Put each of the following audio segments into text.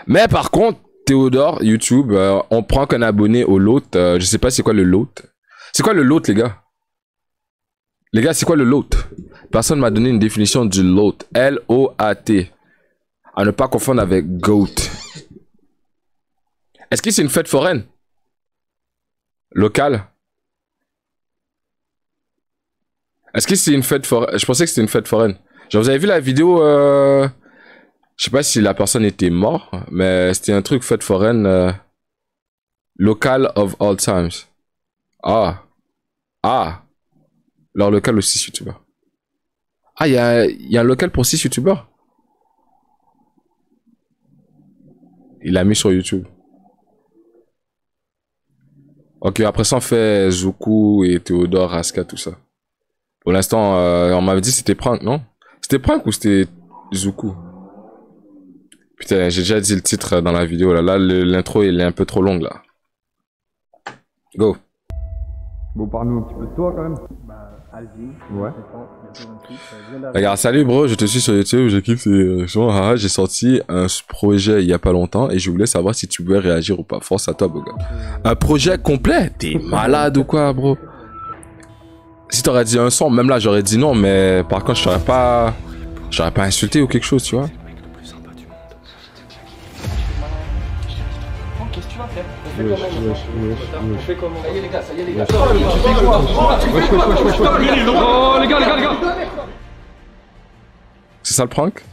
Mais par contre, Théodore, YouTube, on prend qu'un abonné au lot. Je sais pas c'est quoi le lot. C'est quoi le lot, les gars? Les gars, c'est quoi le lot? Personne m'a donné une définition du lot. L-O-A-T. À ne pas confondre avec goat. Est-ce que c'est une fête foraine? Locale? Est-ce que c'est une fête foraine? Je pensais que c'était une fête foraine. Genre, vous avez vu la vidéo, je sais pas si la personne était morte, mais c'était un truc fête foraine, local of all times. Ah. Ah. Leur local aux 6 youtubeurs. Ah, il y a un local pour 6 youtubeurs. Il l'a mis sur YouTube. Ok, après ça, on fait Zuku et Théodore, Raska, tout ça. Pour l'instant, on m'avait dit que c'était prank, non? C'était prank ou c'était Zuku? Putain, j'ai déjà dit le titre dans la vidéo, là. Là, l'intro, il est un peu trop longue, là. Go. Bon, parle-nous un petit peu de toi, quand même. Bah, Alvin. Ouais. Regarde, salut bro, je te suis sur YouTube, je kiffe tes gens, j'ai sorti un projet il y a pas longtemps et je voulais savoir si tu pouvais réagir ou pas. Force à toi, beau gars. Un projet complet? T'es malade ou quoi, bro? Si t'aurais dit un son, même là j'aurais dit non, mais par contre je t'aurais pas insulté ou quelque chose, tu vois. Qu'est-ce que tu vas faire? On fait comment? Ça y est les gars, ça y est les gars. Oh, les gars. C'est ça le prank?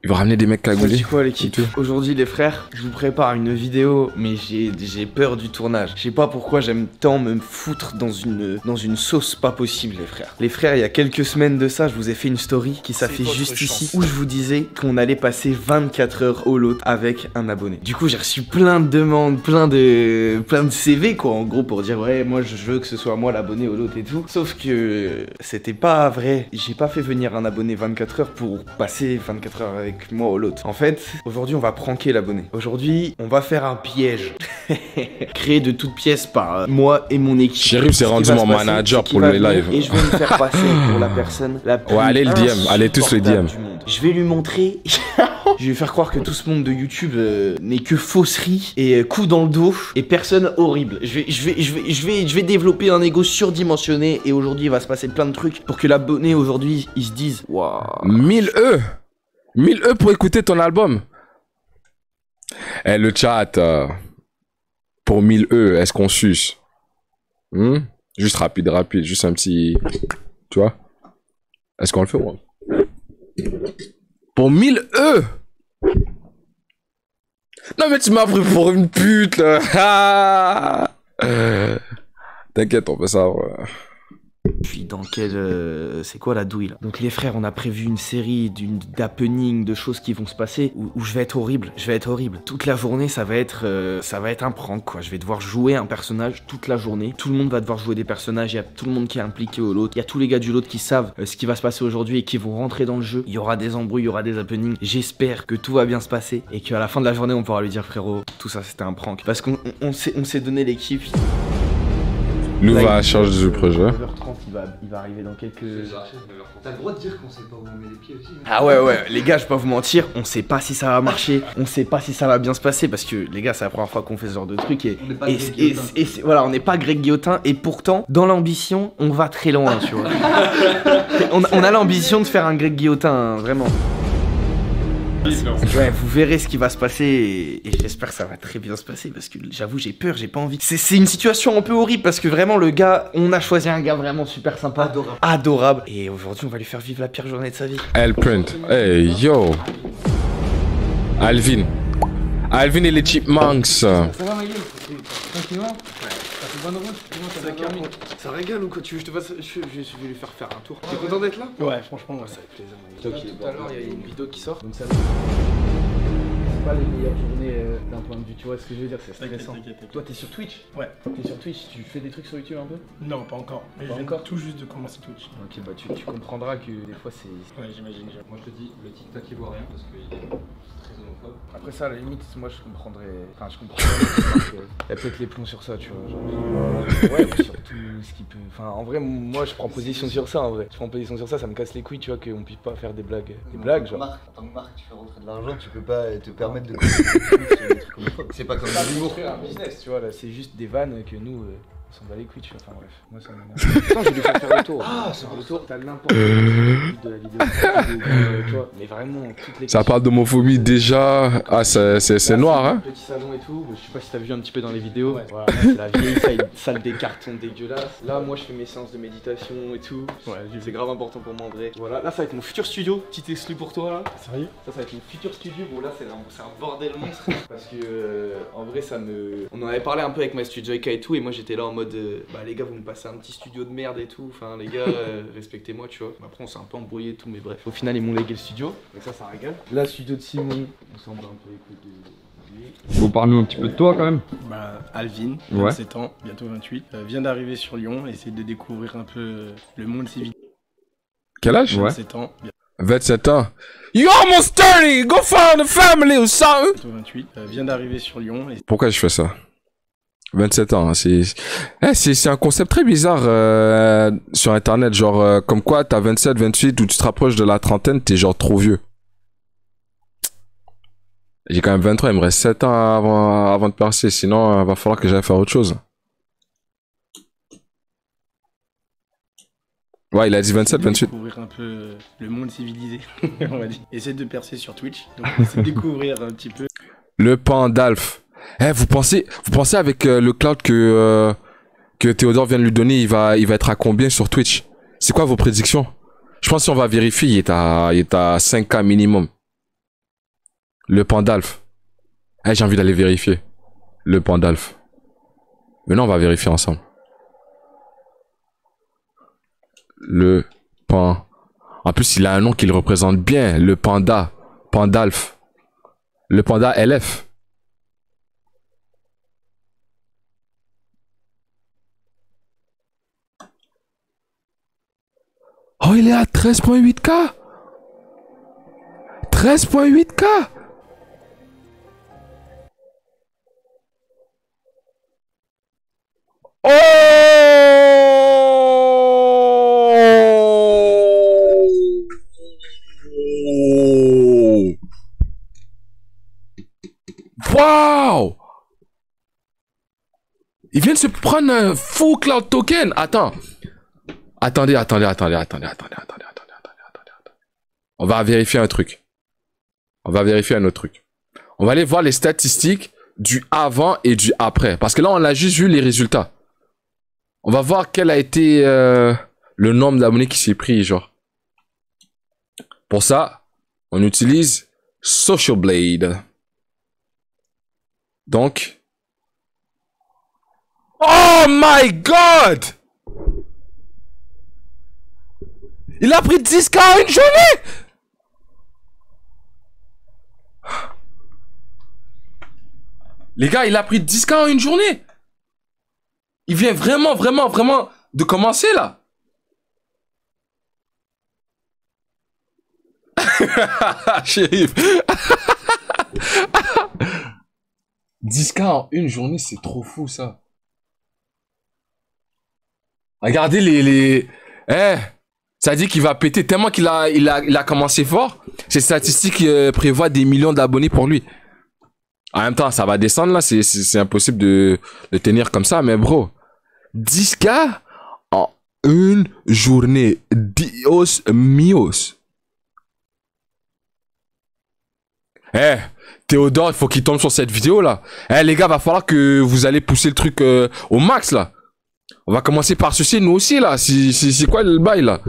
Il va ramener des mecs Ça cagoulés. dit quoi l'équipe? Aujourd'hui les frères, je vous prépare une vidéo, mais j'ai peur du tournage. Je sais pas pourquoi j'aime tant me foutre dans une sauce pas possible les frères. Les frères, il y a quelques semaines de ça, je vous ai fait une story qui s'affiche juste ici, où je vous disais qu'on allait passer 24 heures au lot avec un abonné. Du coup j'ai reçu plein de demandes, plein de CV quoi, en gros pour dire ouais moi je veux que ce soit moi l'abonné au lot et tout. Sauf que c'était pas vrai. J'ai pas fait venir un abonné 24 heures pour passer 24 heures avec moi au lot. En fait, aujourd'hui on va pranker l'abonné. Aujourd'hui, on va faire un piège. Créé de toutes pièces par moi et mon équipe. Chérif s'est rendu mon manager pour les lives. Et je vais me faire passer pour la personne la plus Ouais, allez le DM, allez tous le DM. du monde. Je vais lui montrer... Je vais faire croire que tout ce monde de YouTube n'est que fausserie et coup dans le dos et personne horrible. Je vais développer un ego surdimensionné et aujourd'hui il va se passer plein de trucs pour que l'abonné aujourd'hui il se dise waouh. 1000 E 1000 E pour écouter ton album. Eh, le chat, pour 1000 E, est-ce qu'on suce? Juste rapide, juste un petit... Tu vois? Est-ce qu'on le fait, moi? Pour 1000 E! Non mais tu m'as pris pour une pute, là. T'inquiète, on peut ça. Puis dans quel... c'est quoi la douille là? Donc les frères, on a prévu une série d'happenings, de choses qui vont se passer où je vais être horrible, Toute la journée ça va être un prank quoi. Je vais devoir jouer un personnage toute la journée. Tout le monde va devoir jouer des personnages, il y a tout le monde qui est impliqué au lot. Il y a tous les gars du lot qui savent ce qui va se passer aujourd'hui et qui vont rentrer dans le jeu. Il y aura des embrouilles, il y aura des happenings. J'espère que tout va bien se passer et qu'à la fin de la journée on pourra lui dire frérot, tout ça c'était un prank. Parce qu'on s'est donné l'équipe. Nous va changer de projet. 9h30, il va arriver dans quelques... T'as le droit de dire qu'on sait pas où on met les pieds aussi. Ah ouais, les gars, je vais pas vous mentir, on sait pas si ça va marcher, on sait pas si ça va bien se passer parce que les gars, c'est la première fois qu'on fait ce genre de truc et voilà, on n'est pas Greg Guillotin et pourtant, dans l'ambition, on va très loin, tu vois. on a l'ambition de faire un Greg Guillotin, hein, vraiment. Ouais, vous verrez ce qui va se passer et j'espère que ça va très bien se passer parce que j'avoue j'ai peur, j'ai pas envie. C'est une situation un peu horrible parce que vraiment le gars, on a choisi un gars vraiment super sympa, adorable. Et aujourd'hui on va lui faire vivre la pire journée de sa vie. L-Print, hey yo, Alvin et les Chipmunks. Ça va ma gueule? Tranquillement? Ouais. Ça fait bonne route? Ça régale ou quoi? Tu veux que je te fasse... Je vais lui faire un tour. T'es content d'être là? Ouais, franchement, ça fait plaisir. Tout à l'heure, il y a une vidéo qui sort. Donc ça... c'est pas les meilleures journées d'un point de vue, tu vois ce que je veux dire, c'est stressant. T'inquiète. Toi, t'es sur Twitch? Ouais. T'es sur Twitch, tu fais des trucs sur YouTube un peu? Non, pas encore. Mais Pas je viens encore tout juste de commencer Twitch. Ok, bah tu comprendras que des fois c'est... Ouais, j'imagine. Moi je te dis, le TikTok il voit rien parce qu'il est très homophobe. Après ça, à la limite, moi je comprendrais... Enfin, je comprendrais... Elle pète les plombs sur ça, tu vois. Genre... Ouais, mais surtout ce qui peut... Enfin, en vrai, moi je prends position sur ça, en vrai. Je prends position sur ça, ça me casse les couilles, tu vois, qu'on puisse pas faire des blagues. Des blagues, genre. En tant que marque, tu fais rentrer de l'argent, tu peux pas te permettre de sur des trucs homophobes. C'est pas comme Ça l'humour. un business, tu vois, là, c'est juste des vannes que nous... On s'en bat les couilles, tu vois, enfin bref, moi ça m'énerve. Attends, je vais lui faire le tour. Ah, sur le tour, t'as n'importe quel de la vidéo, tu vois, mais vraiment, toutes les... Ça parle d'homophobie déjà. Ah, c'est noir, hein. Petit salon et tout, je sais pas si t'as vu un petit peu dans les vidéos. Ouais. Voilà, c'est la vieille salle des cartons dégueulasse. Là, moi je fais mes séances de méditation et tout. Ouais, c'est grave important pour moi en vrai. Voilà, là ça va être mon futur studio, petit exclu pour toi là. Sérieux? Ça va être mon futur studio. Bon, là c'est un bordel monstre. Parce que en vrai, ça me. On en avait parlé un peu avec ma studio Ika et tout, et moi j'étais là en mode bah les gars, vous me passez un petit studio de merde et tout. Enfin, les gars, respectez-moi, tu vois. Après, on s'est un peu embrouillé et tout, mais bref. Au final, ils m'ont légué le studio, donc ça régale. Là, studio de Simon, on s'en bat un peu les couilles de lui. Bon, parle-nous un petit peu de toi quand même. Bah, Alvin, Ouais. 27 ans, bientôt 28, vient d'arriver sur Lyon, essaie de découvrir un peu le monde civilisé. Quel âge? Ouais. 27 ans, 27 ans. You almost 30! Go find a family or something! bientôt 28, vient d'arriver sur Lyon, et Pourquoi je fais ça? 27 ans, hein, c'est un concept très bizarre sur internet, genre comme quoi t'as 27, 28 ou tu te rapproches de la trentaine, t'es genre trop vieux. J'ai quand même 23, il me reste 7 ans avant de percer, sinon va falloir que j'aille faire autre chose. Ouais, il a dit 27, 28. découvrir un peu le monde civilisé, on va dire. Essaie de percer sur Twitch, donc essaie de découvrir un petit peu. Le Pandalf. Eh, vous pensez avec le cloud que Théodore vient de lui donner, il va être à combien sur Twitch? C'est quoi vos prédictions? Je pense que si on va vérifier, il est à 5K minimum. Le Pandalf. Eh, j'ai envie d'aller vérifier. Le Pandalf. Mais non, on va vérifier ensemble. Le Pan. En plus, il a un nom qui le représente bien. Le Panda. Pandalf. Le Panda LF. Oh, il est à 13.8K. 13.8K. Oh! Wow! Il vient de se prendre un faux cloud token. Attends. Attendez. On va vérifier un truc. On va vérifier un autre truc. On va aller voir les statistiques du avant et du après. Parce que là, on a juste vu les résultats. On va voir quel a été le nombre d'abonnés qui s'est pris, genre. Pour ça, on utilise Social Blade. Donc... Oh my God! Il a pris 10K en une journée! Les gars, il a pris 10K en une journée! Il vient vraiment de commencer là! Shérif! 10K en une journée, c'est trop fou ça! Regardez les... Eh, ça dit qu'il va péter tellement qu'il a commencé fort. Ces statistiques prévoient des millions d'abonnés pour lui. En même temps, ça va descendre là. C'est impossible de tenir comme ça. Mais bro, 10K en une journée. Dios míos. Eh, Théodore, il faut qu'il tombe sur cette vidéo là. Eh les gars, va falloir que vous allez pousser le truc au max là. On va commencer par sucer nous aussi là. C'est quoi le bail là?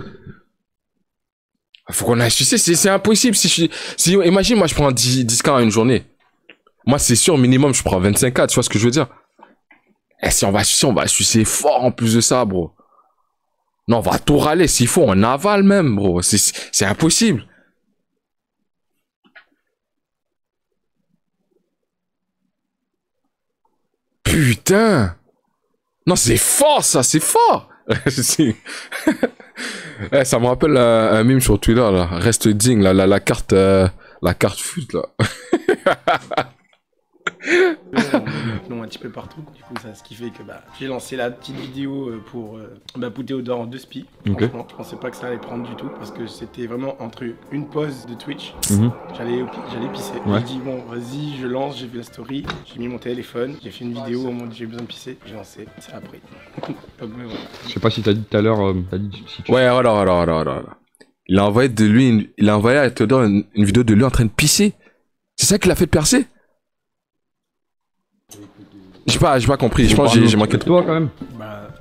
Faut qu'on aille sucer, c'est impossible. Imagine, moi je prends 10K en une journée. Moi c'est sûr, minimum je prends 25K, tu vois ce que je veux dire? Et si on va sucer fort en plus de ça, bro. Non, on va tout râler. S'il faut, on avale même, bro. C'est impossible. Putain! Non, c'est fort, ça, c'est fort! Eh, ça me rappelle un meme sur Twitter, là. Reste digne, là, la carte foot, là. Non, un petit peu partout. Du coup, ça, ce qui fait que j'ai lancé la petite vidéo pour Pouté au dehors en 2 spies. Ok. Franchement, je pensais pas que ça allait prendre du tout parce que c'était vraiment entre une pause de Twitch. J'allais pisser. Ouais. J'ai dit bon, vas-y, je lance. J'ai vu la story. J'ai mis mon téléphone. J'ai fait une vidéo au moment où j'ai besoin de pisser. J'ai lancé. C'est après. Donc, mais voilà. Je sais pas si t'as dit tout à l'heure, t'as dit si tu... Ouais, alors. Il a envoyé il a envoyé à Théodore une vidéo de lui en train de pisser. C'est ça qui l'a fait percer? J'ai pas compris. Je pense que j'ai manqué de trucs. Toi, quand même.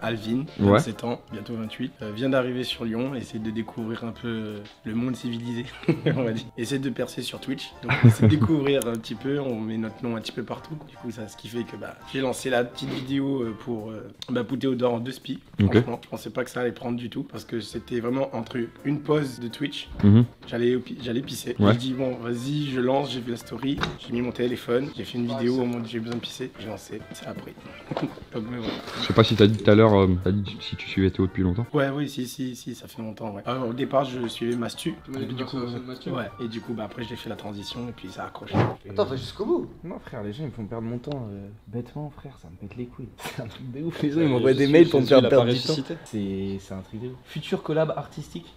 Alvin, Ouais. 27 ans, bientôt 28, vient d'arriver sur Lyon, essaie de découvrir un peu le monde civilisé, on va dire. Essaie de percer sur Twitch, donc essaie de découvrir un petit peu, on met notre nom un petit peu partout. Du coup, ça, ce qui fait que j'ai lancé la petite vidéo pour Pouté au dehors en 2 spies. Ok. Franchement, je pensais pas que ça allait prendre du tout, parce que c'était vraiment entre une pause de Twitch, j'allais pisser. Ouais. J'ai dit bon, vas-y, je lance, j'ai vu la story, j'ai mis mon téléphone, j'ai fait une vidéo au moment où j'ai besoin de pisser, j'ai lancé, c'est après. Donc, mais voilà. Je sais pas si t'as dit tout à l'heure, t'as dit si tu suivais Théo depuis longtemps. Ouais, oui, si, ça fait longtemps, ouais. Alors, au départ, je suivais Mastu. Du coup, ouais. Et du coup, après, j'ai fait la transition et puis ça a accroché. Attends, va jusqu'au bout. Non frère, les gens ils me font perdre mon temps bêtement frère, ça me pète les couilles. C'est un truc de ouf, les gens ils m'envoient des mails pour me faire perdre du temps. C'est un truc de ouf. Futur collab artistique.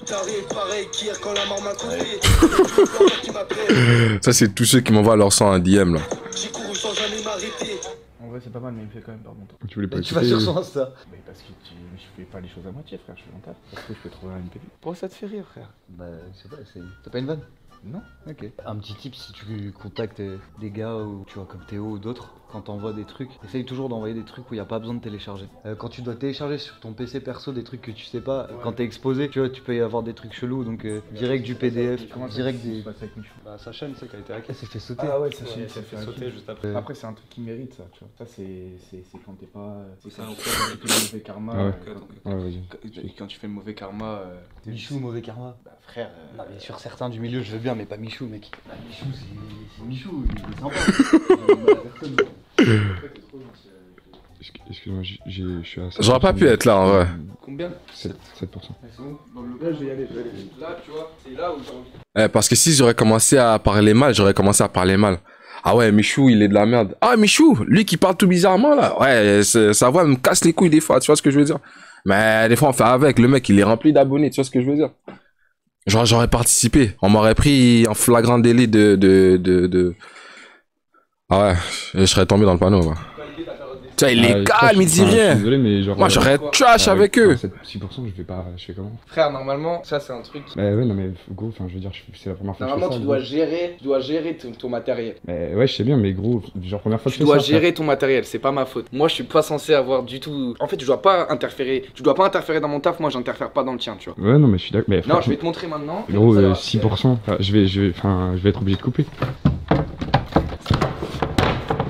Ça, c'est tous ceux qui m'envoient leur sang en DM, là. En vrai c'est pas mal mais il me fait quand même perdre mon temps. Tu voulais pas Tu vas écouter, sur son Insta. Mais parce que je fais pas les choses à moitié frère, je fais mon taf. Parce que je peux trouver une pépite. Pourquoi ça te fait rire frère? Bah, je sais pas, t'as pas une vanne? Non. Ok. Un petit tip si tu contactes des gars ou tu vois comme Théo ou d'autres, quand t'envoies des trucs, essaye toujours d'envoyer des trucs où il n'y a pas besoin de télécharger. Quand tu dois télécharger sur ton PC perso des trucs que tu sais pas, quand t'es exposé, tu vois, tu peux y avoir des trucs chelous, donc direct du PDF, direct des... Bah, sa chaîne, c'est qu'elle a été hackée. Elle s'est fait sauter. Ah ouais, ça Elle s'est fait sauter juste après. Après c'est un truc qui mérite ça, tu vois. Ça c'est quand t'es pas... C'est ça, quand en tu fais le mauvais karma. Ah ouais. quand- Ouais, vas-y. Quand tu fais le mauvais karma... Michou, mauvais karma. Bah frère... Non mais sur certains du milieu je veux bien mais pas Michou mec. Bah, Michou c'est Michou, il est sympa. Excuse-moi, je suis à... J'aurais pas pu être là, en vrai. Combien? 7%. Là je vais y aller. Là tu vois, c'est là où j'ai envie. Parce que si j'aurais commencé à parler mal, j'aurais commencé à parler mal. Ah ouais, Michou, il est de la merde. Ah, Michou, lui qui parle tout bizarrement, là. Ouais, sa voix me casse les couilles des fois, tu vois ce que je veux dire? Mais des fois, on fait avec. Le mec, il est rempli d'abonnés, tu vois ce que je veux dire? Genre, j'aurais participé. On m'aurait pris en flagrant délit Ah ouais, je serais tombé dans le panneau, quoi. Tu vois, il est calme, il dit rien. Désolé, mais genre... Moi, j'aurais trash avec eux. 6%, je fais comment? Frère, normalement, ça c'est un truc... Bah ouais, non mais gros, enfin je veux dire, c'est la première fois que je fais Normalement ça. tu dois gérer ton matériel. Mais ouais, je sais bien, mais gros, genre première fois que Tu je fais dois ça. gérer ton matériel, c'est pas ma faute. Moi je suis pas censé avoir du tout... En fait tu dois pas interférer dans mon taf, moi j'interfère pas dans le tien, tu vois. Ouais, non mais je suis d'accord. Mais Non, je vais te montrer maintenant. gros, Ça va. 6%, je vais être obligé de couper.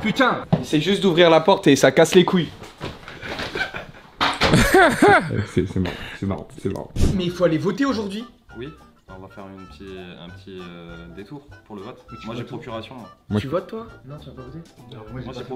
Putain, c'est juste d'ouvrir la porte et ça casse les couilles. C'est marrant. Mais il faut aller voter aujourd'hui. Oui, on va faire un petit détour pour le vote. Moi j'ai procuration. Moi, Tu votes toi? Non, tu vas pas voter? Moi c'est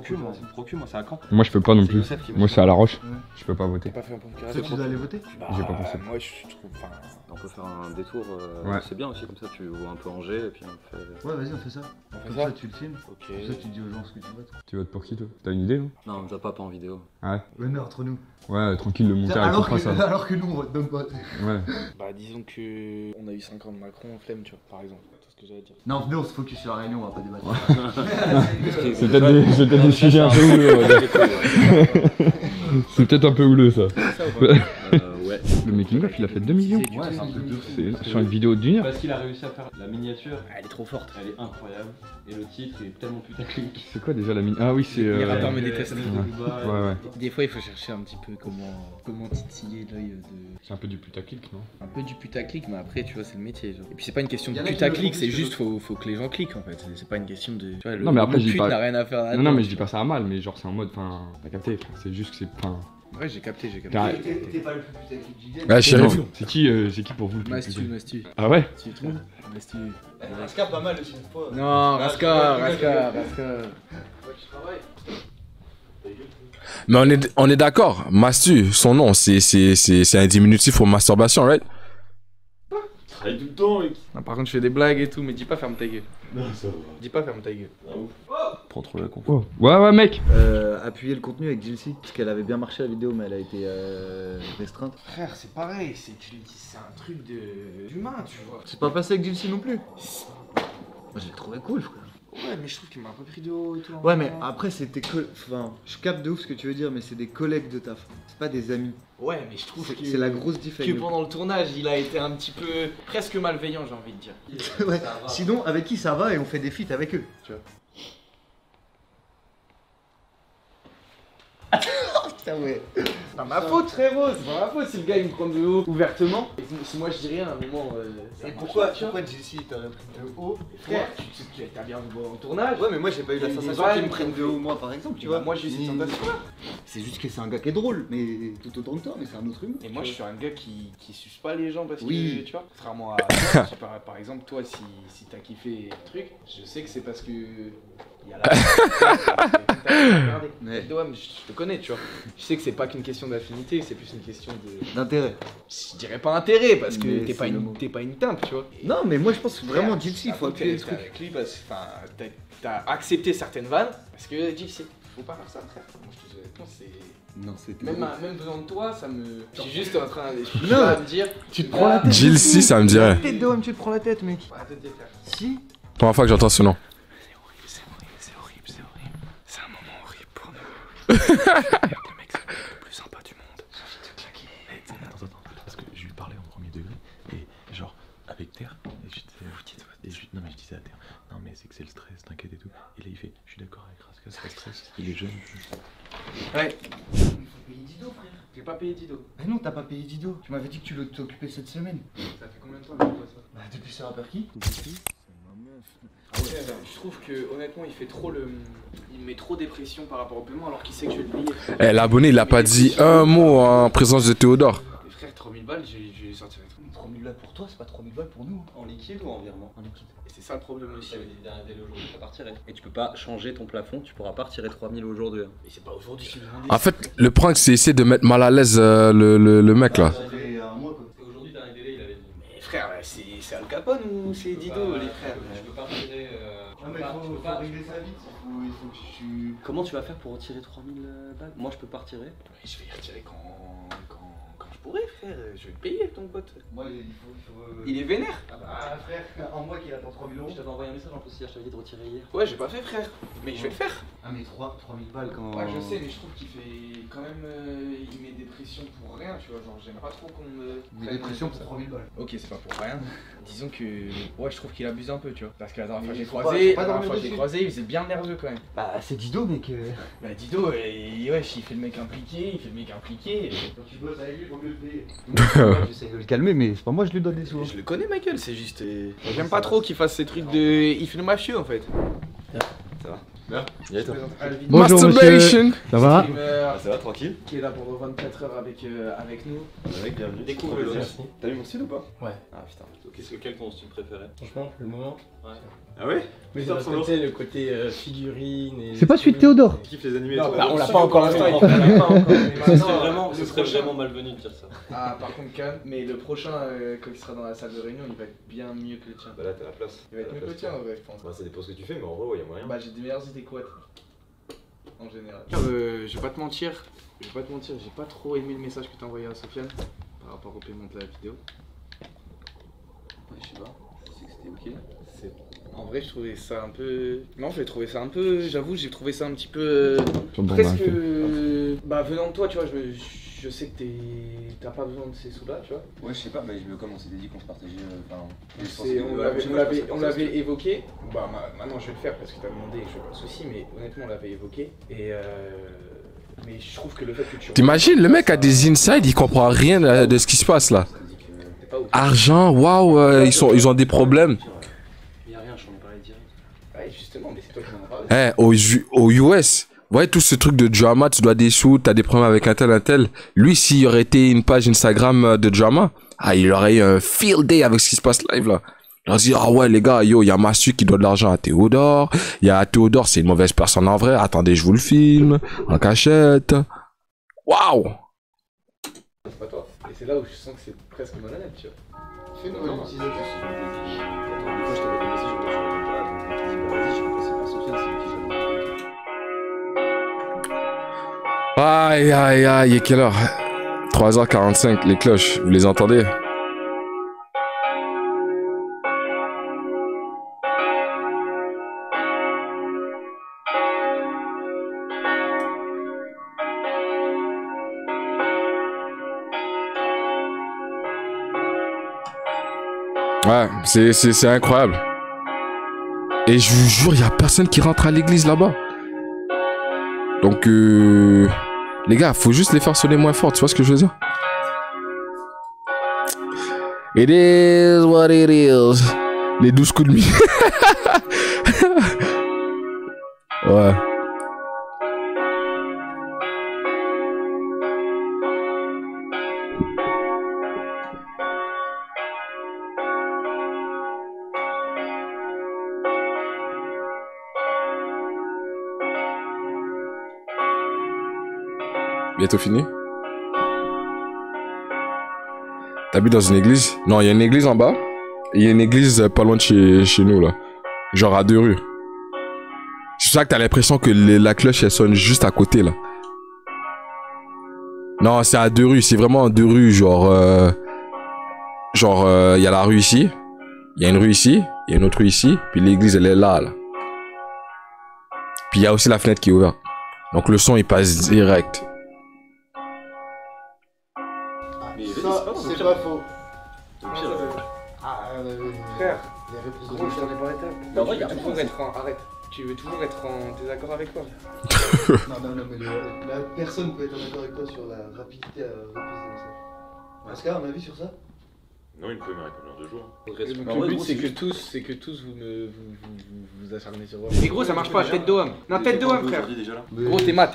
moi c'est à Caen. Moi je peux pas non plus. Youssef qui va Moi c'est à La Roche. Je peux pas voter. Pas fait un peu Toi tu dois aller voter? J'ai pas pensé. Moi je trouve... Enfin... On peut faire un détour, Ouais. c'est bien aussi, comme ça tu vois un peu Angers et puis on fait... Ouais vas-y on fait ça. On Comme fait ça? ça tu le filmes. Ok. Comme ça tu dis aux gens ce que tu votes. Tu votes pour qui toi? T'as une idée non? Non, on pas en vidéo. Ouais. Ouais mais entre nous. Ouais, tranquille, le monteur il Alors comprend ça. alors que nous on vote même pas. Ouais. Bah disons que... On a eu 5 ans de Macron, flemme tu vois, par exemple. C'est tout ce que j'allais dire. Non venez on se focus sur la réunion, on va pas débattre. C'est peut-être des sujets un peu houleux, on va dire. C'est peut-être un peu houleux ça. Ouais. Le making of il a fait 2 millions. Ouais c'est un truc de fou. C'est sur une vidéo d'1 heure. Parce qu'il a réussi à faire la miniature, Elle est trop forte. elle est incroyable, et le titre est tellement putaclic. C'est quoi déjà la mine? Ah oui, c'est. Les rappeurs me détestent. Ouais. Des fois il faut chercher un petit peu comment titiller l'œil de... C'est un peu du putaclic, non? Un peu du putaclic, mais après, tu vois, c'est le métier. Genre. Et puis, c'est pas une question de Y en a qui putaclic, le c'est font plus juste faut que les gens cliquent en fait. C'est pas une question de. Tu vois, Non, mais après, le je dis pute pas- n'a rien à faire là. Non, mais je dis pas ça à mal, mais genre c'est en mode. Enfin, t'as capté, c'est juste que c'est. Enfin. Ouais, j'ai capté. Carré. T'es pas le plus putaclic du game. Ouais, chérie. C'est qui pour vous le plus Mastu. putaclic? Ah ouais? Tu trouves Mastu. Raska pas mal aussi une fois. Non, Raska. Mais on est d'accord. Mastu, son nom, c'est un diminutif pour masturbation, right? Travaille tout le temps, mec. Non, par contre, je fais des blagues et tout, mais dis pas ferme ta gueule. Non, ça va. Dis pas ferme ta gueule. Prends trop la conf. Oh. Ouais, mec. Appuyer le contenu avec Jilcy, parce qu'elle avait bien marché la vidéo, mais elle a été restreinte. Frère, c'est pareil, c'est un truc d'humain, tu vois. C'est pas passé avec Jilcy non plus. Moi, je l'ai trouvé cool, frère. Ouais, mais je trouve qu'il m'a un peu pris de haut et tout. Ouais, mais après, c'était enfin, je capte de ouf ce que tu veux dire, mais c'est des collègues de taf. C'est pas des amis. Ouais, mais je trouve que C'est la grosse différence. que pendant le tournage, il a été un petit peu presque malveillant, j'ai envie de dire. Ouais. Sinon, avec qui ça va et on fait des feats avec eux, tu vois. Putain, ouais. C'est pas ma faute, frérot, c'est pas ma faute si le gars il me prend de haut ouvertement. Et si moi je dis rien, à un moment. Et pourquoi Jilcy t'aurait pris de haut? Frère, tu t'as bien vu en tournage. Ouais, mais moi j'ai pas eu la Il sensation va, qu'ils me il prennent de haut, moi par exemple, tu vois. Moi j'ai eu cette sensation. C'est juste que c'est un gars qui est drôle, mais tout autant que toi, mais c'est un autre humain. Et moi je suis un gars qui suce pas les gens parce Oui. que tu vois, contrairement à toi, je sais pas, par exemple toi si t'as kiffé le truc, je sais que c'est parce que il y a la Ouais. mais je te connais, tu vois. Je sais que c'est pas qu'une question d'affinité, c'est plus une question de D'intérêt. je dirais pas intérêt parce que Mais t'es c'est le mot. pas une timpe, tu vois. Non, mais moi je pense vraiment Jilcy, il faut appuyer appuyer le truc. avec lui parce que enfin, t'as accepté certaines vannes parce que Jilcy, faut pas faire ça, frère. Moi je te dis honnêtement, c'est Non, c'était. même besoin de toi, ça me. Je suis juste en train de. Non. à me dire. Tu te prends la tête. Jilcy, ça me dirait. Tête de homme, tu te prends la tête, mec. Arrête de faire. Si. Première fois que j'entends ce nom. C'est horrible. C'est un moment horrible pour nous. Le mec, c'est le plus sympa du monde. J'ai envie de te claquer. Attends, parce que je lui parlais en premier degré, et genre, avec Terre, et je disais, non mais je disais à Terre, non mais c'est que c'est le stress, t'inquiète et tout, et là il fait, je suis d'accord avec Raska, c'est le stress, il est jeune. Ouais. Il faut payer Dido, frère. J'ai pas payé Dido. Mais non, t'as pas payé Dido. Tu m'avais dit que tu t'occupais cette semaine. Ça fait combien de temps que je vois ça? Bah, depuis ce rappeur qui Je trouve que honnêtement, il fait trop le. Il met trop des pressions par rapport au paiement alors qu'il sait que je vais le payer. Eh, l'abonné, il a pas dit un mot en présence de Théodore. Les frères, 3000 balles, je vais sortir les trucs. 3000 balles pour toi, c'est pas 3000 balles pour nous. En liquide ou en virement? En liquide. Et c'est ça le problème aussi. J'avais dit d'un délai aujourd'hui, ça partirait. Et tu peux pas changer ton plafond, tu pourras pas retirer 3000 aujourd'hui. Et c'est pas aujourd'hui qu'il me demandait. En fait, le prank, c'est essayer de mettre mal à l'aise le mec là. Ça fait un mois quoi. Et aujourd'hui, d'un délai, il avait dit. Mais frère, c'est Al Capone ou c'est Dido, les frères? Je peux pas retirer. Ah, mais faut régler ça vite. Il faut que tu. Comment tu vas faire pour retirer 3000 balles? Moi, je peux pas retirer. Mais je vais y retirer quand je pourrai, frère. Je vais le payer, ton pote. Moi, il faut. Il est vénère. Ah, frère, un mois qu'il attend 3000 euros. Je t'avais envoyé un message en plus hier, je t'avais dit de retirer hier. Ouais, j'ai pas fait, frère. Mais je vais le faire. Ah, mais 3000 balles quand. Ouais, je sais, mais je trouve qu'il fait quand même. Il met des pressions pour rien, tu vois. Genre, j'aime pas trop qu'on me. Mais des pressions pour 3000 balles. Ok, c'est pas pour rien. Disons que. Ouais, je trouve qu'il abuse un peu, tu vois. Parce que la dernière fois que Mais j'ai faut croisé, pas la dernière dormir fois que j'ai dessus. croisé, il faisait bien nerveux quand même. Bah, c'est Dido, mec. Bah, Dido, wesh, il fait le mec impliqué, Quand tu bosses avec lui, faut mieux le payer. J'essaie de le calmer, mais c'est pas moi, je lui donne des sous. Je le connais, Michael, c'est juste. J'aime pas trop qu'il fasse ces trucs de. Il fait le mafieux en fait. Ça va? Bien, et toi? Bonjour, Masturbation. Ça va? Streamer Ça va, tranquille? qui est là pendant 24 heures avec nous. Mec, bienvenue. Découvre-le. T'as vu mon style ou pas? Ouais. Ah putain. Qu'est-ce que quel ton style préféré? Franchement, le moment. Ah ouais? Mais Putain, c'est le côté figurine et. C'est pas celui de Théodore. Tu kiffes les animés et Non, tout? bah, on l'a pas encore l'instant, on l'a pas encore. Mais Ce maintenant, serait le vraiment prochain- malvenu de dire ça. Ah, par contre, calme, mais le prochain, quand il sera dans la salle de réunion, il va être bien mieux que le tien. Bah là, t'as la place. Il va être mieux que le tien, en vrai, je pense. Bah, ça dépend ce que tu fais, mais en vrai, ouais, y'a moyen. Bah, j'ai des meilleures idées quad. En général. Je vais pas te mentir, j'ai pas trop aimé le message que t'as envoyé à Sofiane par rapport au paiement de la vidéo. Ouais, je sais pas. C'est que c'était ok. En vrai, je trouvais ça un peu. Non, j'ai trouvé ça un peu. J'avoue, j'ai trouvé ça un petit peu. Bon, Presque. bah, Bah, venant de toi, tu vois, je sais que t'as pas besoin de ces sous-là, tu vois. Ouais, je sais pas, mais comme on s'était dit qu'on se partageait. On l'avait évoqué. Bah, maintenant, je vais le faire parce que t'as demandé, je fais pas de soucis, mais honnêtement, on l'avait évoqué. Et. Mais je trouve que le fait que tu. T'imagines, le mec a des insides, il comprend rien de ce qui se passe là. T'es pas au- Argent, waouh, ils ont des problèmes. Y'a rien, j'en ai parlé direct. Ouais, justement, mais c'est toi qui m'en as parlé. Au US, vous voyez tout ce truc de drama, tu dois des sous, t'as des problèmes avec un tel. Lui, s'il y aurait été une page Instagram de drama, il aurait eu un field day avec ce qui se passe live là. Il aurait dit, ah ouais les gars, yo, il y a Massu qui doit de l'argent à Théodore. Il y a Théodore, c'est une mauvaise personne en vrai. Attendez, je vous le filme, en cachette. Waouh! C'est pas toi. Et c'est là où je sens que c'est presque malhonnête, tu vois. Fais-nous un petit Attends, une fois je t'avais fait un message, je me suis dit, bah vas-y, je vais passer par Sofiane, c'est lui qui gère. Aïe, aïe, aïe, il est quelle heure? 3h45, les cloches, vous les entendez? Ouais, c'est incroyable. Et je vous jure, il n'y a personne qui rentre à l'église là-bas. Donc, les gars, faut juste les faire sonner moins fort, tu vois ce que je veux dire? It is what it is. Les 12 coups de mie. Ouais. Bientôt fini? T'habites dans une église? Non, il y a une église en bas. Et il y a une église pas loin de chez nous, là. Genre à 2 rues. C'est ça que t'as l'impression que la cloche, elle sonne juste à côté, là. Non, c'est à 2 rues. C'est vraiment en 2 rues, genre... il y a la rue ici. Il y a une rue ici. Il y a une autre rue ici. Puis l'église, elle est là, là. Puis il y a aussi la fenêtre qui est ouverte. Donc le son, il passe direct. Ça, c'est pas faux. Frère, les réponses gros, je t'en ai pas été. Mais en vrai, il y a toujours être en... Arrête. Tu veux toujours être en désaccord avec moi? Non, mais la personne peut être en accord avec toi sur la rapidité à reprise des messages. Pascal, un avis sur ça? Non, il pouvait me répondre en 2 jours. Donc le but c'est que tous vous acharnez sur moi. Mais gros ça marche pas, tête d'OM. Non tête d'OM frère. Gros t'es ma.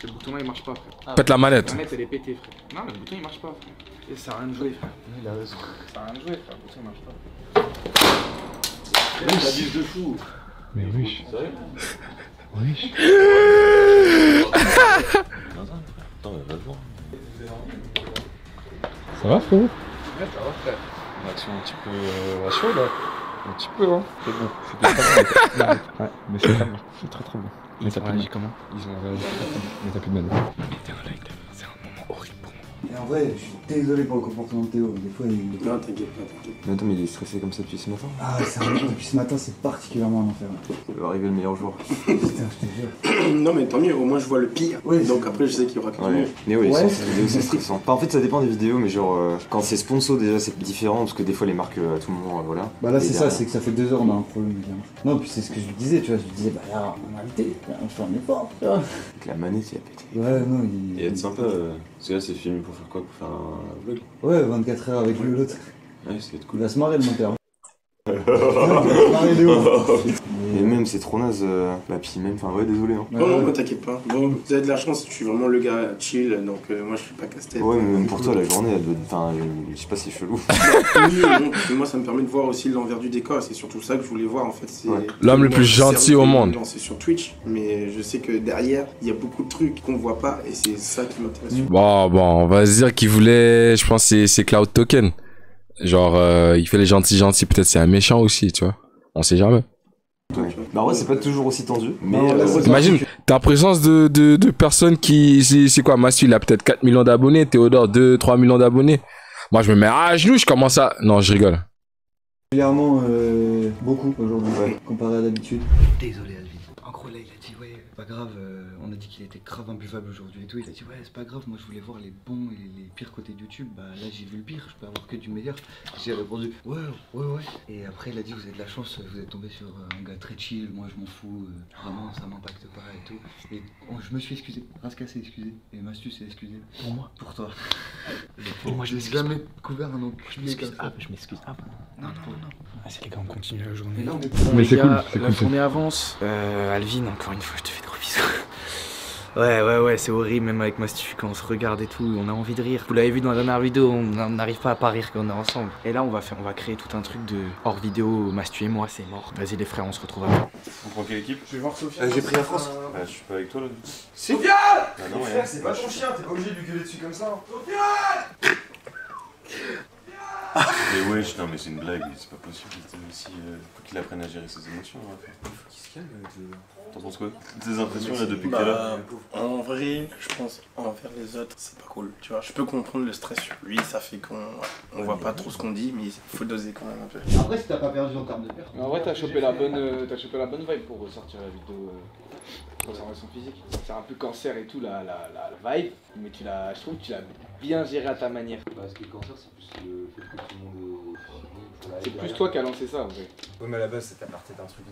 Ce bouton là il marche pas frère. Pète la manette. La manette elle est pétée frère. Non le bouton il marche pas frère. Et ça sert à rien de jouer frère. Il a raison. Ça sert à rien de jouer frère, le bouton il marche pas. La bise de fou. Mais oui. Sérieux? Oui. Attends, va te voir. Ça va, frérot? Ouais ça va frère. Une action un petit peu à chaud, là. Un petit peu, hein. C'est bon. C'était très bien. Ouais, mais c'est très bon. C'est très très bon. Ils ont réagi comment? Ils ont réagi très bien. Mais t'as plus de manette. C'est un moment horrible pour moi. Et en vrai, je suis désolé pour le comportement de Théo. Des fois, il... Non, t'inquiète pas, t'inquiète. Mais attends, mais il est stressé comme ça depuis ce matin. Ah, sérieusement, depuis ce matin, c'est particulièrement un enfer. Ça va arriver le meilleur jour. Putain, je te jure. Non, mais tant mieux, au moins je vois le pire. Ouais, Donc c'est- après, je sais qu'il y aura que du mieux. Mais oui, Ouais. ces vidéos c'est stressant. Enfin, en fait, ça dépend des vidéos, mais genre, quand c'est sponsor, déjà c'est différent parce que des fois les marques à tout moment, voilà. Bah là, Et c'est ça, derrière- c'est que ça fait 2 heures, on a un problème. Évidemment. Non, puis c'est ce que je lui disais, tu vois. Je lui disais, bah là, on a invité, on fait un effort, tu vois. Avec la manette, il a pété. Ouais, non, il. Et être sympa, parce que là, c'est filmé pour faire quoi? Pour faire un vlog? Ouais, 24 heures avec lui ou l'autre. Ouais, ça va être Il cool. va se marrer le monteur. Il va se marrer de ouf. Et même, c'est trop naze. Bah, puis même, enfin, ouais, désolé. Hein. Non, non, t'inquiète pas. Bon, vous avez de la chance, je suis vraiment le gars chill, donc moi je suis pas casse-tête. Ouais, mais même pour toi, la journée, elle doit. Enfin, je sais pas, c'est chelou. Oui, non, parce que moi ça me permet de voir aussi l'envers du décor, c'est surtout ça que je voulais voir en fait. C'est Ouais. L'homme le Moi, plus je gentil sais au monde. C'est sur Twitch, mais je sais que derrière il y a beaucoup de trucs qu'on voit pas et c'est ça qui m'intéresse. Bon, on va se dire qu'il voulait, je pense, c'est Cloud Token. Genre, il fait les gentils, peut-être c'est un méchant aussi, tu vois. On sait jamais. Ouais. Bah, en vrai, c'est pas toujours aussi tendu. Mais. Non, là, c'est- Imagine, t'es en présence de personnes qui, c'est quoi, Massu, il a peut-être 4 millions d'abonnés, Théodore 2-3 millions d'abonnés. Moi, je me mets à genoux, je commence à... Non, je rigole. Particulièrement beaucoup aujourd'hui, comparé à d'habitude. Désolé Alvin. En gros là il a dit ouais pas grave, on a dit qu'il était grave imbuvable aujourd'hui et tout. Il a dit ouais c'est pas grave, moi je voulais voir les bons et les pires côtés de YouTube. Bah là j'ai vu le pire, je peux avoir que du meilleur. J'ai répondu ouais. Et après il a dit vous avez de la chance, vous êtes tombé sur un gars très chill, moi je m'en fous, vraiment ça m'impacte pas et tout. Et je me suis excusé, Raska s'est excusé et Mastu s'est excusé. Pour moi. Pour toi. Moi je n'ai jamais couvert un enculé comme ça. Je m'excuse. Non. Vas-y les gars on continue la journée. Mais c'est cool, La c'est cool. journée avance. Alvin encore une fois je te fais de gros bisous. Ouais, c'est horrible, même avec Mastu, quand on se regarde et tout, on a envie de rire. Vous l'avez vu dans la dernière vidéo, on n'arrive pas à pas rire quand on est ensemble. Et là, on va créer tout un truc de hors vidéo, Mastu et moi, c'est mort. Vas-y les frères, on se retrouve après. On prend quelle équipe? Je vais voir Sophie. J'ai pris la France. Bah, je suis pas avec toi là. Sofiane! Ah non, ouais. C'est pas ton chien, t'es pas obligé de lui gueuler dessus comme ça. Mais wesh, non mais c'est une blague, c'est pas possible. Aussi, faut qu'il apprenne à gérer ses émotions. Hein. Faut qu'il se calme. T'en penses quoi? Tes impressions là depuis que t'es là? En vrai, je pense envers les autres, c'est pas cool. Tu vois, je peux comprendre le stress sur lui, ça fait qu'on voit pas trop ce qu'on dit, mais il faut doser quand même un peu. Après, si t'as pas perdu en termes de perte. En vrai, t'as chopé la bonne vibe pour ressortir la vidéo conservation physique. C'est un peu cancer et tout, la vibe, mais je trouve que tu l'as bien géré à ta manière. Parce que le cancer, c'est plus le fait que tout le monde est... C'est plus toi qui as lancé ça en vrai. Ouais, mais à la base, c'était parti d'un truc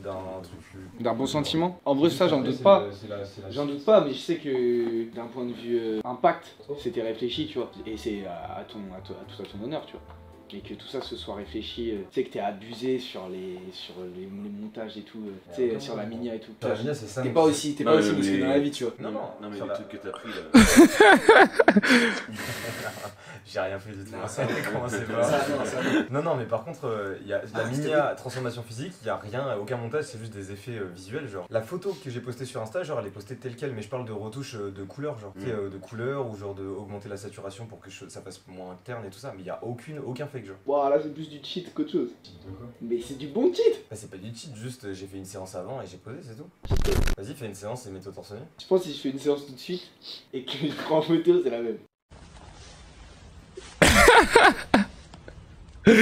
D'un bon sentiment. En vrai, ça, j'en doute pas. J'en doute pas, mais je sais que d'un point de vue impact, c'était réfléchi, tu vois. Et c'est tout à ton honneur, tu vois. Et que tout ça se soit réfléchi, tu sais que t'es abusé sur les montages et tout, tu sais, sur la minia et tout. La minia, c'est ça. T'es pas aussi musclé dans la vie, tu vois. Non, mais les trucs que t'as pris là. J'ai rien fait du tout. Comment c'est pas. Non, mais par contre, il y a la minia transformation physique, il y a rien, aucun montage, c'est juste des effets visuels. Genre, la photo que j'ai postée sur Insta, genre, elle est postée telle quelle, mais je parle de retouches de couleurs, genre, tu sais, de couleurs ou genre d'augmenter la saturation pour que ça fasse moins terne et tout ça, mais il y a aucun fake, genre. Wow, là, c'est plus du cheat qu'autre chose. Mais c'est du bon cheat. Bah, c'est pas du cheat, juste j'ai fait une séance avant et j'ai posé, c'est tout. Vas-y, fais une séance et mets-toi torse nu. Je pense que si je fais une séance tout de suite et que je prends en photo, c'est la même. Il y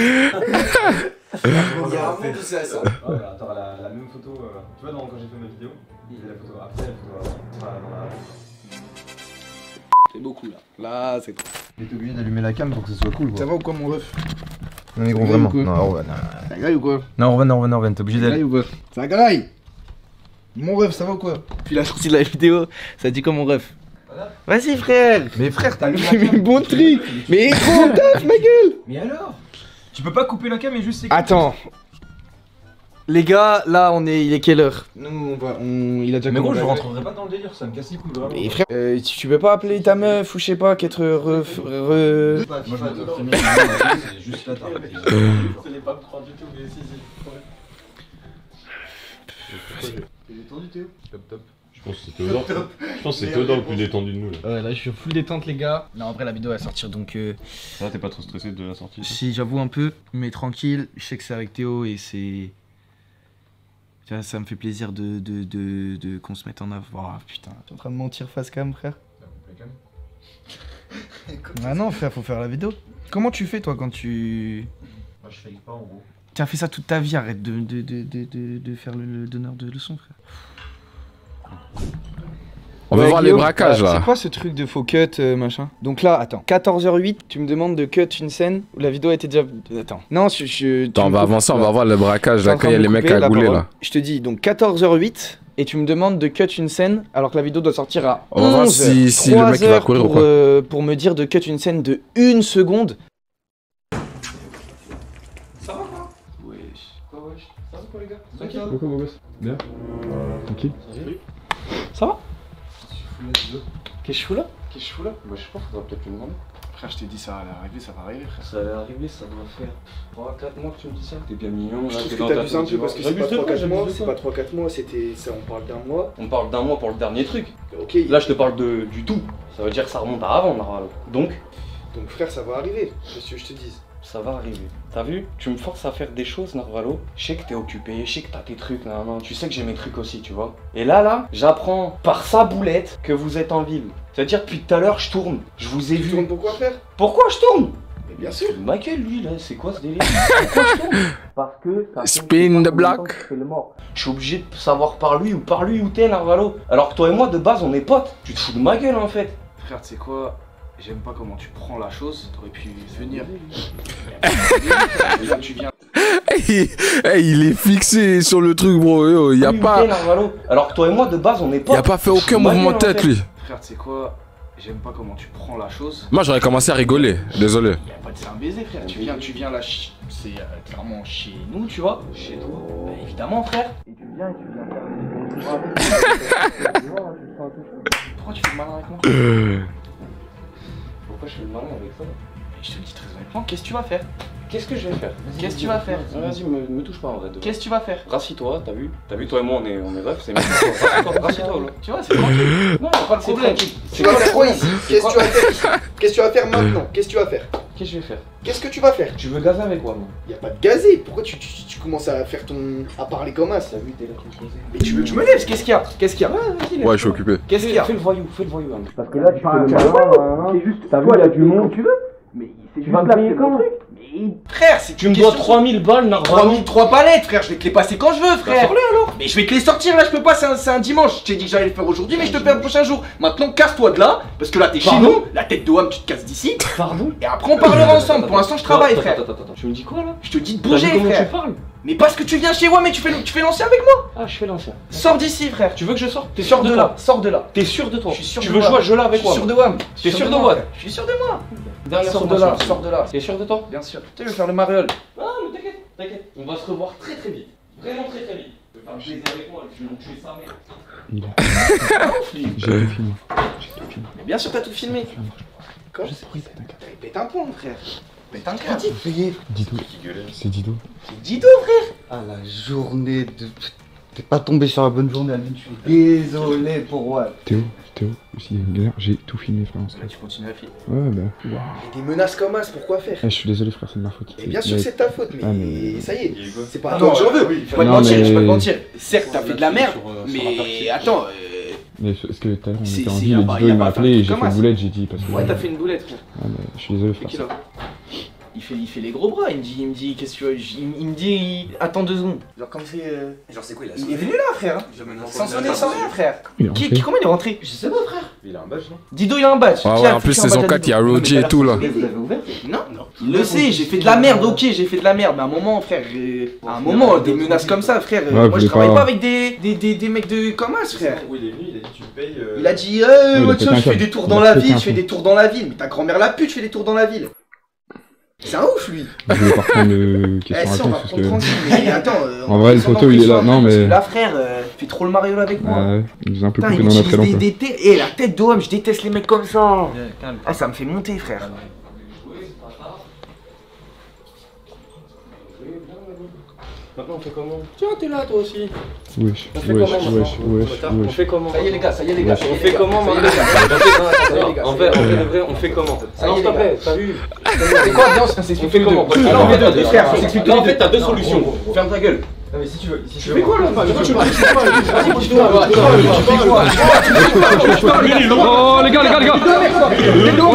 a un monde où c'est à ça. Ouais, attends, la même photo, tu vois, quand j'ai fait ma vidéo, il y a la photo après, la photo avant. C'est beaucoup là. Là, c'est trop. T'es obligé d'allumer la cam pour que ce soit cool, quoi. Ça va ou quoi, mon ref? Non, mais gros, vraiment. Non, Orvan. Ça graille ou quoi? Non, Orvan, t'es obligé d'aller. ou quoi? Ça graille! Mon ref, ça va ou quoi? Puis la sortie de la vidéo, ça dit quoi mon ref? Vas-y frère! Mais frère, t'as Mais bon truc! Mais gros taf ma gueule! Mais alors? Tu peux pas couper la cam et juste Attends! Les gars, là il est quelle heure? Nous il a déjà Mais gros, commencé. je rentrerai pas dans le délire, ça me casse les couilles vraiment. Mais frère, tu peux pas appeler ta meuf ou je sais pas, qu'être Moi je vais te prévenir, c'est juste là, t'arrêtes. Je n'ai pas me croire du tout, mais si. T'es détendu Théo? Top. Je pense que c'est Théodore le plus détendu de nous là. Ouais, là je suis full détente les gars. Non, en vrai la vidéo va sortir donc Ça va, t'es pas trop stressé de la sortie? si, j'avoue un peu, mais tranquille. Je sais que c'est avec Théo et c'est... Tu vois, ça me fait plaisir de qu'on se mette en avant. Oh, putain, t'es en train de mentir face cam frère? Ah non frère, faut faire la vidéo. Comment tu fais toi quand tu... Moi je fake pas en gros. Tu as fait ça toute ta vie, arrête de faire le donneur de leçons frère. On va voir les braquages là. C'est quoi ce truc de faux cut machin? Donc là, attends, 14h08, tu me demandes de cut une scène où la vidéo a été déjà... Attends. Non, Attends, on va avancer, on va voir le braquage là, quand il y a les mecs à gouler là. Je te dis, donc 14h08, et tu me demandes de cut une scène alors que la vidéo doit sortir à 11h. On va voir si le mec il va courir ou quoi. Pour me dire de cut une scène de 1 seconde. Ça va quoi? Wesh. Quoi wesh? Ça va quoi les gars? Tranquille. Pourquoi mon gosse? Bien. Tranquille. Ça va? Qu'est-ce que je fous là? Bah je sais pas, faudra peut-être lui demander. Frère, je t'ai dit ça allait arriver, ça va arriver frère. Ça allait arriver, ça doit faire 3-4 mois que tu me dis ça. T'es bien mignon là. Je trouve que t'abuses un peu parce que c'est pas 3-4 mois, c'est pas 3-4 mois, c'était ça, on parle d'un mois. On parle d'un mois pour le dernier truc. Ok. Là je te parle du tout. Ça veut dire que ça remonte à avant normalement. Donc frère, ça va arriver, qu'est-ce que je te dise? ça va arriver. T'as vu? Tu me forces à faire des choses, Narvalo. Je sais que t'es occupé, je sais que t'as tes trucs, non. Tu sais que j'ai mes trucs aussi, tu vois. Et là, j'apprends par sa boulette que vous êtes en ville. C'est-à-dire depuis tout à l'heure, je tourne. Je vous ai Tu vu. tournes pourquoi frère? Pourquoi je tourne? Mais bien sûr. Ma gueule, lui, là, c'est quoi ce délire? Pourquoi je tourne? Parce que... Spin the block. Je suis obligé de savoir par lui où t'es, Narvalo. Alors que toi et moi, de base, on est potes. Tu te fous de ma gueule, en fait. Frère, tu sais quoi? J'aime pas comment tu prends la chose, t'aurais pu venir. Là, tu viens. Il est fixé sur le truc bro, yo, y a pas... Alors que toi et moi, de base, on est potes. Il a pas fait aucun mouvement de tête lui. Frère, tu sais quoi? J'aime pas comment tu prends la chose. Moi j'aurais commencé à rigoler, désolé. Y a pas de c'est un baiser frère, tu viens là, c'est clairement chez nous, tu vois. Chez toi. Bah évidemment frère. Et tu viens faire des bons. Pourquoi Pourquoi tu fais le malin avec moi? Pourquoi je fais le malin avec ça? Je te le dis très honnêtement, qu'est-ce que tu vas faire? Qu'est-ce que je vais faire? Qu'est-ce que tu vas faire? Vas-y, me touche pas en vrai. Qu'est-ce que tu vas faire? Rassis-toi, t'as vu? T'as vu, toi et moi on est refs, c'est mieux. Rassis-toi là. Tu vois, c'est tranquille. Non, pas de problème. Tu vas faire quoi ici? Qu'est-ce que tu vas faire ici? Qu'est-ce que tu vas faire maintenant? Qu'est-ce que tu vas faire? Qu'est-ce que je vais faire? Qu'est-ce que tu vas faire? Tu veux gazer avec moi, moi? Y a pas de gazé. Pourquoi tu commences à faire à parler comme ça? T'as vu, t'es là qui me posait. Mais tu veux que je me lève? Qu'est-ce qu'il y a? Qu'est-ce qu'il y a? Ouais, je suis occupé. Qu'est-ce qu'il y a? Fais le voyou, hein. Parce que là, tu fais le malin. C'est juste, t'as vu, il y a du monde. Tu veux? Mais c'est juste là, c'est quand? Frère, c'est Tu me dois 3000 balles, normalement. 3 palettes, frère, je vais te les passer quand je veux, frère. Alors. Mais je vais te les sortir là, je peux pas, c'est un dimanche. Je t'ai dit que j'allais le faire aujourd'hui, mais je te le fais le prochain jour. Maintenant, casse-toi de là, parce que là, t'es chez nous, la tête de Wam, tu te casses d'ici. Pardon? Et après, on parlera ensemble. Pour l'instant, je travaille, frère. Attends, tu me dis quoi là? Je te dis de bouger, Comment frère. tu parles? Mais parce que tu viens chez Wam et tu fais l'ancien avec moi. Ah, je fais l'ancien. Sors d'ici, frère. Tu veux que je sorte? T'es Sors sûr de de là, toi? sors de là. T'es sûr de toi? Je suis sûr Tu de veux moi. jouer à jeu là avec Je moi? suis sûr de Wam. T'es sûr de moi? Je suis sûr de moi. Dernière Sors de là, formation. sors de là. T'es sûr de toi? Bien sûr. Tu sais, je vais faire le mariole. Ah, mais t'inquiète. On va se revoir très vite. Vraiment très vite. Tu veux faire un plaisir avec moi, je vais me tuer sa mère. J'ai tout filmé. Mais bien sûr, t'as tout filmé. Quoi? Pète un pont, frère. Pète un câble. Dido. C'est Dido. C'est Dido, frère. Ah, la journée de. T'es pas tombé sur la bonne journée, Aline. Je suis désolé pour moi. Théo, s'il y a une galère, j'ai tout filmé, frère. Là, tu continues à filmer. Ouais, bah. Et des menaces comme ça, pourquoi faire? Je suis désolé, frère, c'est de ma faute. Et bien sûr que c'est de ta faute, mais, Ah, mais- ça y est, c'est pas Ah toi non, que j'en veux. Je vais pas te Non, mentir, mais- je vais pas te mentir. Certes, t'as fait de la merde, mais attends, Mais est-ce que tout à l'heure, on C'est- était en c'est- ville, y a et pas- Dido, y a il pas m'a à faire appelé, et j'ai comme fait une ça. boulette, j'ai dit, parce que... ouais, t'as fait une boulette, frère. Ah, mais je suis désolé, C'est frère. qui là? Il fait les gros bras, il me dit, qu'est-ce que tu veux? Il me dit, attends 2 secondes. Genre comme c'est. Genre, c'est quoi, Il est venu là, frère. Sans sonner, sans rien, frère. Il est rentré. Comment il est rentré? Je sais pas, frère. Il a un badge, non? Dido, il a un badge. Ouais, Qui ouais, a en plus, foutu un saison badge à 4, il y a Dido? Roger et tout là. Vous l'avez ouvert? Non, il le sait, j'ai fait de la merde, ok, j'ai fait de la merde, mais à un moment, frère, à un moment, des menaces comme ça, frère, Ouais, moi je voulez travaille pas- pas avec des mecs de comme ça, frère. Où il est venu, il a dit tu me payes. Il a dit, il a moi pété tiens, un je fais câble. des tours Il dans a la pété ville, un je fais plomb. des tours dans la ville, mais ta grand-mère la pute, je fais des tours dans la ville. C'est un ouf, lui. Je voulais pas reprendre Eh question si, à on tous, va parce prendre que... tranquille, mais attends, En vrai, le photo, il est là. Non, mais... Là, frère, fais trop le mariole avec moi. Ah ouais, il nous a un peu Putain, coupé il dans notre utilise élan, des quoi. têtes. Et la tête d'OM, je déteste les mecs comme ça. Ah, ça me fait monter, frère. Maintenant on fait comment? Tiens, t'es là toi aussi. Wesh, On fait wesh, comment maintenant? wesh. On fait comment? Ça y est, les gars, ça y est, les gars. On fait comment maintenant? En vrai, de vrai, on fait comment? Non, s'il te plaît, t'as vu? C'est quoi, viens, on s'explique On fait comment? Alors, on fait deux, frère, on s'explique Là, en tous les fait, t'as deux solutions. Ferme ta gueule. Non, mais si tu veux. Tu fais quoi là? Oh les gars, Oh les gars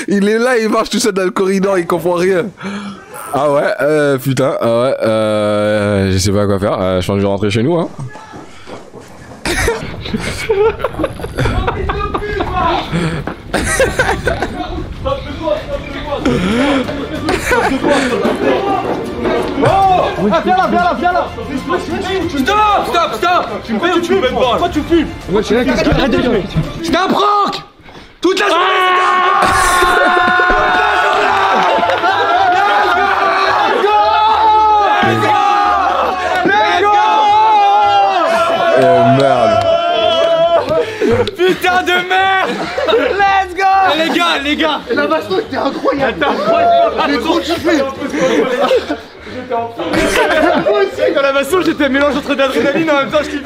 Il est là, il marche tout seul dans le corridor, il comprend rien. Ah ouais, putain, ah ouais, je sais pas quoi faire, je pense que je vais rentrer chez nous, hein. Ah, viens là. Stop. Tu me payes ou tu me payes pas? Pourquoi tu fumes? Ouais, c'est là, qu'est-ce que... Arrête de rigoler. C'était un prank! Toute la journée, Merde. putain de merde! Let's go! Les gars! La baston était incroyable! J'ai trop kiffé! Dans la baston, j'étais un mélange entre d'adrénaline en même temps, je kiffais!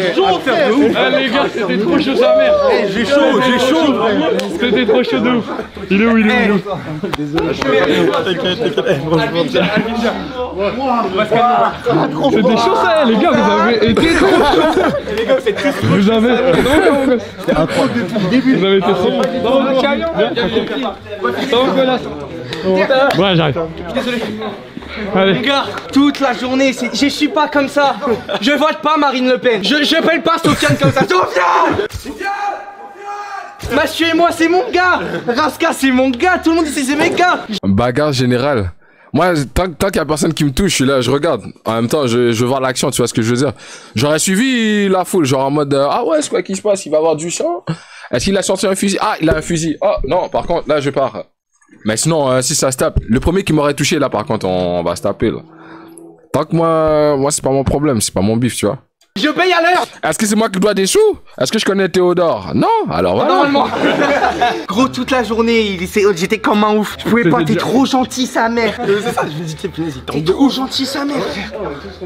C'est chaud, frère de ouf! Ah les gars, c'était trop chaud sa mère. J'ai chaud! C'était trop chaud de ouf. Il est où? C'était chaud ça, les gars, vous avez été trop chaud. Les gars, c'est triste! Vous avez... C'était incroyable depuis le début. Vous avez été trop bon. Dans le camion. Ouais, j'arrive. Désolé! Mon gars, toute la journée, je suis pas comme ça. Je vote pas Marine Le Pen. Je pèle pas Sofiane comme ça. Sofiane! Mathieu et moi, c'est mon gars. Raska, c'est mon gars. Tout le monde ici, c'est mes gars. Bagarre générale. Moi, tant qu'il y a personne qui me touche, je suis là, je regarde. En même temps, je veux voir l'action, tu vois ce que je veux dire. J'aurais suivi la foule, genre en mode ah ouais, c'est quoi qui se passe? Il va avoir du sang? Est-ce qu'il a sorti un fusil? Ah, il a un fusil. Oh non, par contre, là, je pars. Mais sinon, si ça se tape, le premier qui m'aurait touché, là, par contre, on va se taper, là. Tant que moi, c'est pas mon problème, c'est pas mon bif, tu vois. Je paye à l'heure. Est-ce que c'est moi qui dois des sous? Est-ce que je connais Théodore? Non, alors voilà. Normalement. Gros, toute la journée, j'étais comme un ouf. Je pouvais pas, t'es trop gentil, sa mère. C'est ça, je me dis, t'es trop gentil, sa mère.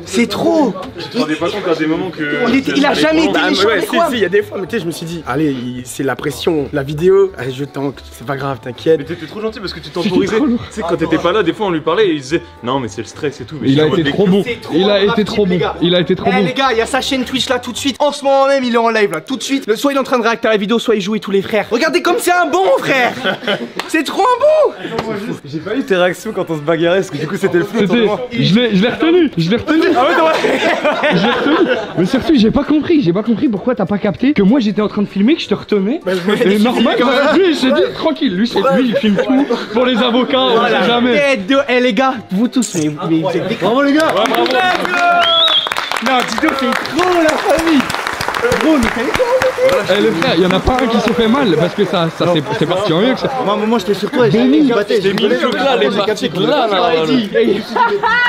C'est trop. Tu te rendais pas compte à des moments que. Il a jamais été méchant avec moi. Si, il y a des fois, mais tu sais, je me suis dit, allez, c'est la pression, la vidéo, allez, je tank, c'est pas grave, t'inquiète. Mais t'étais trop gentil parce que tu temporisais. Tu sais, quand t'étais pas là, des fois on lui parlait et il disait, non, mais c'est le stress et tout. Il a été trop bon. Il a été trop bon. Il a été trop bon. Les gars, il y a sa chaîne Twitch là tout de suite. En ce moment même, il est en live là, tout de suite. Soit il est en train de réacter à la vidéo, soit il joue et tous les frères. Regardez comme c'est un bon frère. C'est trop un bon. J'ai pas eu tes réactions quand on se bagarrait parce que du coup c'était le flou. Je l'ai retenu. Ah ouais, ouais. Je l'ai retenu. Mais surtout, j'ai pas compris pourquoi t'as pas capté que moi j'étais en train de filmer, que je te retenais. C'est normal. Lui, il s'est dit tranquille. Lui, il filme tout pour les avocats. On sait jamais. Eh les gars, vous tous, mais vous êtes des... Bravo les gars. Non, Tito, c'est trop la famille. Gros, mais t'as les frères, y'en a pas un qui s'est fait mal parce que ça c'est parti en mieux que ça. Moi j'étais sur toi et j'ai mis batté. J'ai mis le là, les captés que là.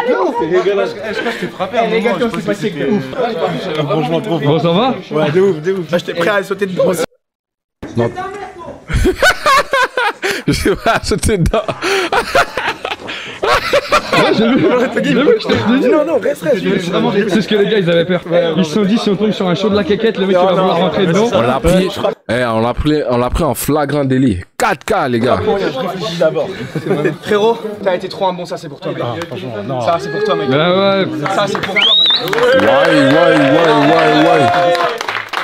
Non, c'est dégueulasse. Je crois que je t'ai frappé. Les gars, comme c'est passé que ouf. Franchement, trop fort. Bon, ça va? Ouais, de ouf. J'étais prêt à sauter dedans. Non. Je vais pas sauter dedans. Ouais, j'ai vu, je t'ai dit. Non, reste. C'est ce que les gars ils avaient peur. Ils se sont dit si on tombe sur un show de la quéquette, le mec il va vouloir rentrer dedans. On l'a pris en flagrant délit. 4K les gars. Je réfléchis d'abord. Frérot, t'as été trop un bon, ça c'est pour toi mec. Franchement, non. Ça c'est pour toi mec. Ouais. Ça c'est pour toi mec. Ouais.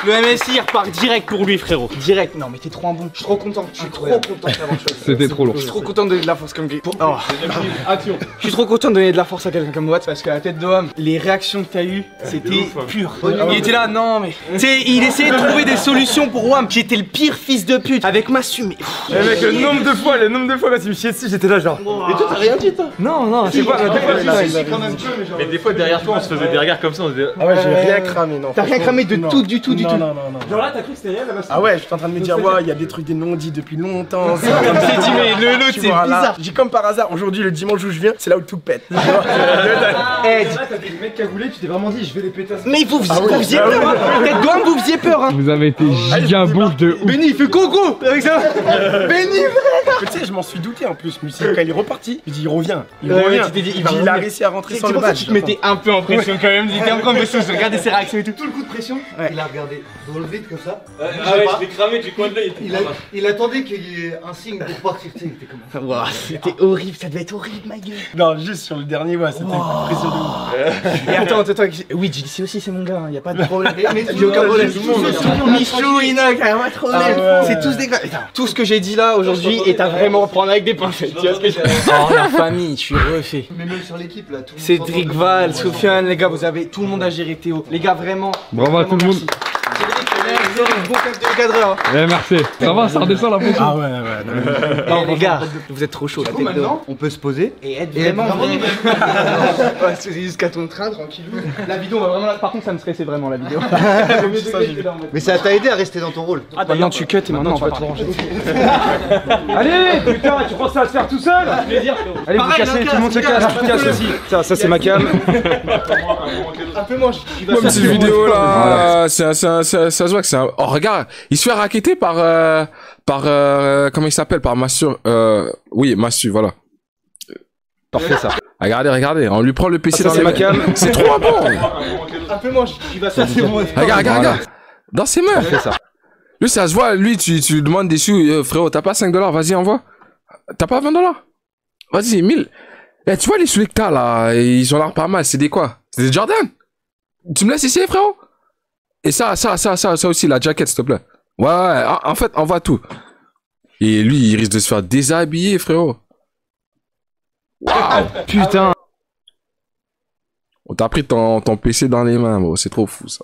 Le MSI repart direct pour lui frérot. Direct. Non mais t'es trop un bon. Je suis trop content. Je suis trop content d'avoir choisi. C'était trop lourd. Je suis trop content de donner de la force comme Action. Je suis trop content de donner de la force à quelqu'un comme Watt parce qu'à la tête de homme, les réactions que t'as eues, c'était pur. Il était là, non mais. Tu sais, il essayait de trouver des solutions pour Wam. J'étais le pire fils de pute. Avec Massu, mais. Mec, le nombre de fois quand il me chiait dessus, j'étais là genre. Et toi t'as rien dit toi? Non, c'est pas. Mais des fois derrière toi on se faisait des regards comme ça, on se disait. Ah ouais, j'ai rien cramé, non. T'as rien cramé de tout, du tout. Non. Genre là, t'as cru que c'était réel là-bas? Ah ouais, j'étais en train de me dire, ouais, il y a des trucs des non-dits depuis longtemps. C'est dit, mais le c'est bizarre. J'ai comme par hasard, aujourd'hui, le dimanche où je viens, c'est là où tout pète. Eh, là, t'as des mecs cagoulés, tu t'es vraiment dit, je vais les péter. Mais vous faisiez peur, hein. Tête d'homme, vous faisiez peur, hein. Vous avez été giga bon de ouf. Benny, il fait coco avec ça. Benny, frère. Tu sais, je m'en suis douté en plus. Mais quand il est reparti, je dis, il revient. Il a réussi à rentrer sans le badge. Tu te mettais un peu en pression quand même. Il était un peu en pression. Je regardais ses réactions et tout. Tout le coup de pression, il a regardé dans le vide comme ça. Ah ouais, je l'ai cramé du coin de l'œil. Il attendait qu'il y ait un signe pour partir. Il était comme ça. C'était horrible, ça devait être horrible, ma gueule. Non, juste sur le dernier, ouais, c'était une pression de ouf. Et attends, oui, JDC aussi, c'est mon gars, y'a pas de problème. Mais y'a aucun problème. Michou, Inox, y'a pas de problème. C'est tous des gars. Tout ce que j'ai dit là aujourd'hui est à vraiment prendre avec des pincettes. Tu vois ce que je veux dire? Oh, la famille, je suis refait. Mais même sur l'équipe là, tout le monde. Cédric Val, Sofiane, les gars, vous avez tout le monde à gérer, Théo. Les gars, vraiment. Bravo à tout le monde. Bon cap de cadreur. Merci. Ça va, ça redescend la pression. Ah ouais. Non, les gars, vous êtes trop chaud. La tête d'homme. On peut se poser et être vraiment vrai. Ouais, c'est jusqu'à ton train, tranquillou. La vidéo, on va vraiment. Par contre, ça me stressait vraiment la vidéo. Mais ça t'a aidé à rester dans ton rôle. Ah, maintenant tu cut et maintenant tu vas te ranger. Allez, putain, tu penses à se faire tout seul? Allez, vous cassez, tout le monde se casse. Casse aussi. Ça c'est ma cam. Un peu moins. Comme cette vidéo là, ça se voit que c'est un. Oh regarde, il se fait racketter par comment il s'appelle, par Massu. Oui, Massu, voilà. Parfait ça. Regardez, on lui prend le PC dans les ma cam. C'est trop bon. Un peu moins, il va ça, c'est bon. Regarde. Dans ses mains. Parfait ça. Lui, ça se voit, lui, tu lui demandes des sous, frérot, t'as pas 5 $, vas-y, envoie. T'as pas 20 $? Vas-y, 1000. Eh, tu vois les souliers que t'as là, ils ont l'air pas mal, c'est des quoi? C'est des Jordan? Tu me laisses essayer, frérot? Et ça aussi, la jaquette, s'il te plaît. Ouais, en fait, envoie tout. Et lui, il risque de se faire déshabiller, frérot. Waouh! Putain! t'as pris ton PC dans les mains, bro. C'est trop fou, ça.